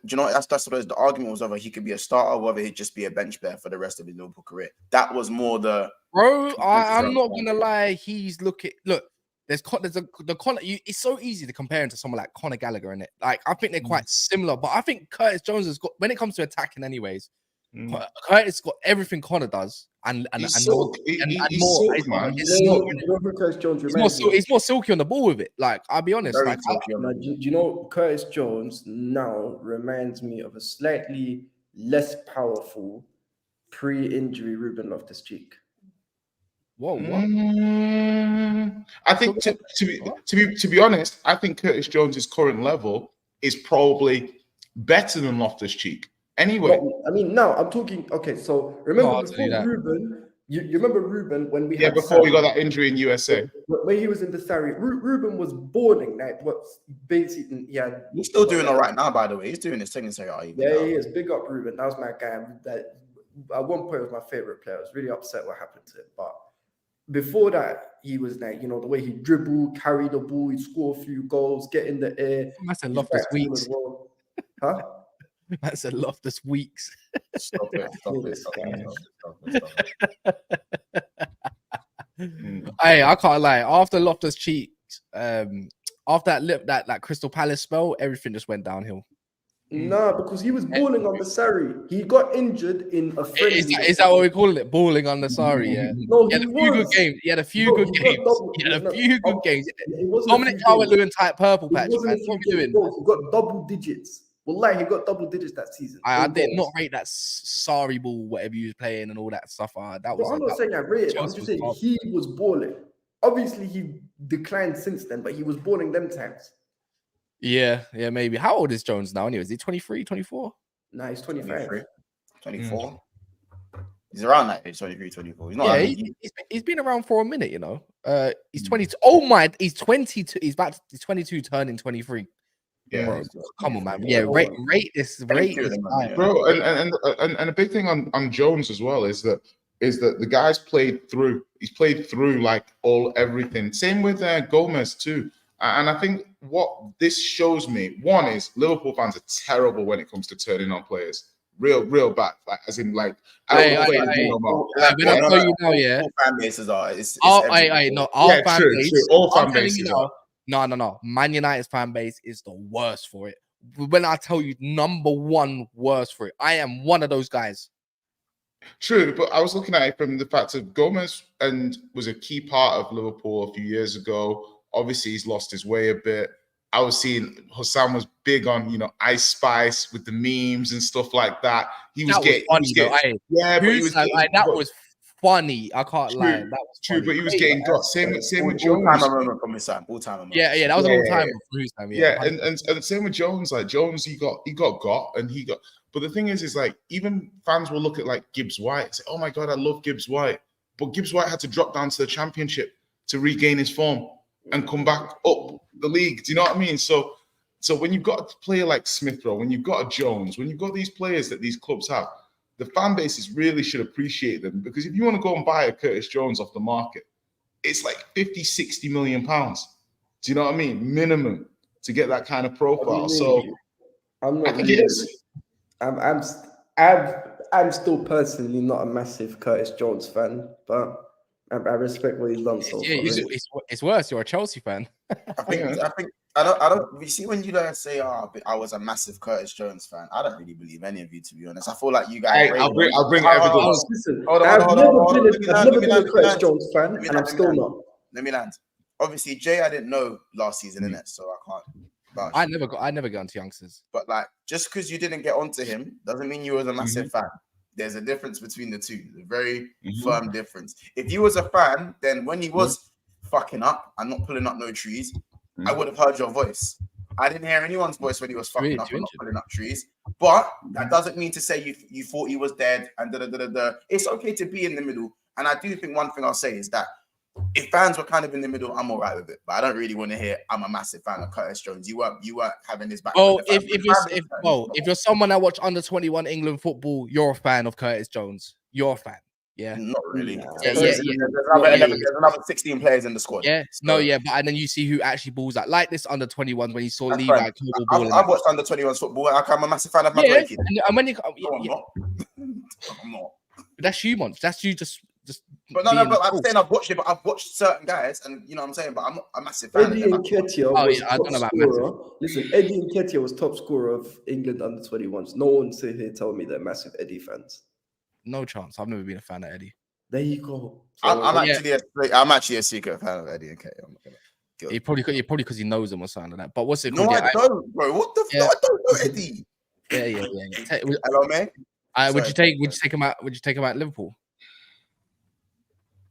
you know what, that's what the argument was, whether he could be a starter or whether he'd just be a bench player for the rest of his Liverpool career. That was more the bro. I'm not gonna lie. He's look. There's it's so easy to compare him to someone like Conor Gallagher in it. Like I think they're quite similar, but I think Curtis Jones has got, when it comes to attacking, anyways. Curtis got everything Connor does, and more. He's more silky on the ball with it. Like I'll be honest. Do you know Curtis Jones now reminds me of a slightly less powerful pre-injury Ruben Loftus-Cheek. Whoa! What? I think to be honest, I think Curtis Jones's current level is probably better than Loftus-Cheek. Anyway, I mean, now I'm talking. Okay, so remember before Ruben, you remember Ruben when we before we got that injury in USA, when he was in the Surrey, Ruben was balling like what basically. Yeah, he's still doing all right now. By the way, he's doing his thing in Serie A. Yeah, he is. Big up Ruben. That was my guy. That at one point was my favorite player. I was really upset what happened to him, but before that, he was like, the way he dribbled, carry the ball, he'd score a few goals, get in the air. That's a Loftus Weeks. Huh? That's a Loftus Weeks. Stop it. Hey, I can't lie. After Loftus Cheek, after that Crystal Palace spell, everything just went downhill. Nah, because he was balling on the Surrey. He got injured in a friendly. Is that what we call it? Balling on the Surrey, yeah. No, he had a few good games. He had a few good games. Dominic Calvert-Lewin type purple patch, man. What are we doing? He got double digits. Wallahi, he got double digits that season. I did not rate that Sarri ball, whatever he was playing and all that stuff. I'm not saying I rated. I'm just saying he was balling. Obviously, he declined since then, but he was balling them times. Yeah, maybe. How old is Jones now? Anyway, is he 23, 24? Nah, he's 25. 24. He's around that age, 23, 24. He's not. He's been around for a minute, He's 22. Oh my, he's 22. He's 22, turning 23. Yeah, bro, come on, man. Yeah, rate this, bro. And a big thing on Jones as well is that the guy's played through. He's played through like everything. Same with Gomez too. And I think what this shows me, one is Liverpool fans are terrible when it comes to turning on players. Real bad. Like, as in, like, all fan bases are. All fan bases. All fan bases are. No. Man United's fan base is the worst for it. When I tell you, number one worst for it, I am one of those guys. True, but I was looking at it from the fact of Gomez and was a key part of Liverpool a few years ago. Obviously, he's lost his way a bit. I was seeing Hossam was big on, Ice Spice with the memes and stuff like that. That was funny. I can't lie. That was true, but he was getting got. Same with Jones. All time. Yeah, that was a long time for his time. Yeah, and same with Jones. Like Jones, he got, and he got. But the thing is like even fans will look at like Gibbs White and say, "Oh my God, I love Gibbs White," but Gibbs White had to drop down to the Championship to regain his form and come back up the league. Do you know what I mean? So when you've got a player like Smith Rowe, when you've got a Jones, when you've got these players that these clubs have, the fan bases really should appreciate them, because if you want to go and buy a Curtis Jones off the market, it's like 50, 60 million pounds. Do you know what I mean? Minimum to get that kind of profile. So I'm not. I think it is. I'm still personally not a massive Curtis Jones fan, but I respect what he's done so far. It's worse. You're a Chelsea fan. I think I don't. You see, when you guys say, "Oh, I was a massive Curtis Jones fan," I don't really believe any of you, to be honest. I feel like you guys. I'll bring evidence. Listen, I've never been a Curtis Jones fan, and I'm still not. Let me land. Obviously, Jay, I didn't know last season, innit? So I can't. I never got onto youngsters. But like, just because you didn't get onto him doesn't mean you was a massive fan. There's a difference between the two, a very firm difference. If you was a fan, then when he was fucking up and not pulling up no trees, I would have heard your voice. I didn't hear anyone's voice when he was fucking up and not pulling up trees. But that doesn't mean to say you thought he was dead and da. It's okay to be in the middle. And I do think one thing I'll say is that if fans were kind of in the middle, I'm all right with it. But I don't really want to hear I'm a massive fan of Curtis Jones. You weren't having his back. Oh, if you're someone that watch under 21 England football, you're a fan of Curtis Jones. You're a fan. Yeah. Not really. Nah. There's another 16 players in the squad. Yeah, So, but and then you see who actually balls out, like this under 21 when you saw that's Levi fine. Cobble balling I've out. watched under 21s football. I'm a massive fan of my Yeah, kid. and when you, No, I'm not. I'm not. that's you, Monch. That's you just. But no, being but I'm false. saying I've watched it, but I've watched certain guys, and you know what I'm saying. But I'm not a massive fan Eddie of them. Nketiah Oh, was yeah, I top don't know about scorer. Listen, Eddie Nketiah was top scorer of England under 21s. No one sit here tell me they're massive Eddie fans. No chance. I've never been a fan of Eddie. There you go. I'm actually a secret fan of Eddie and Kate. I'm not gonna. He probably because he knows them or something like that. But what's it No, called? I don't, bro. What the? Yeah. I don't know Eddie. Yeah. Hello, mate. Would you take him out? Would you take him out at Liverpool?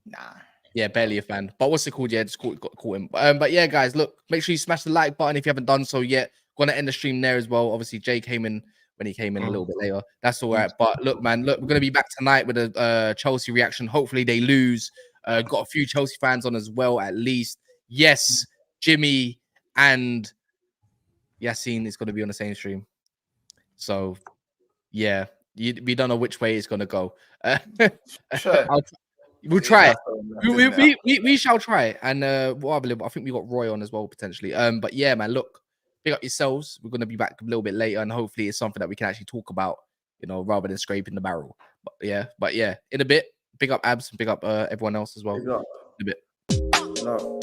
Nah. Yeah, barely a fan. But what's it called? Yeah, just call him. But yeah, guys, look, make sure you smash the like button if you haven't done so yet. Gonna end the stream there as well. Obviously, Jay came in when he came in a little bit later. That's all right. But look, man, we're gonna be back tonight with a Chelsea reaction. Hopefully, they lose. Got a few Chelsea fans on as well, at least. Yes, Jimmy and Yassine is gonna be on the same stream. So, yeah, we don't know which way it's gonna go. Sure. We'll try it. We shall try. And I think we got Roy on as well potentially. But yeah, man, look, pick up yourselves. We're gonna be back a little bit later, and hopefully it's something that we can actually talk about, you know, rather than scraping the barrel. But yeah, in a bit. Big up Abs and big up everyone else as well. Big up. In a bit. No.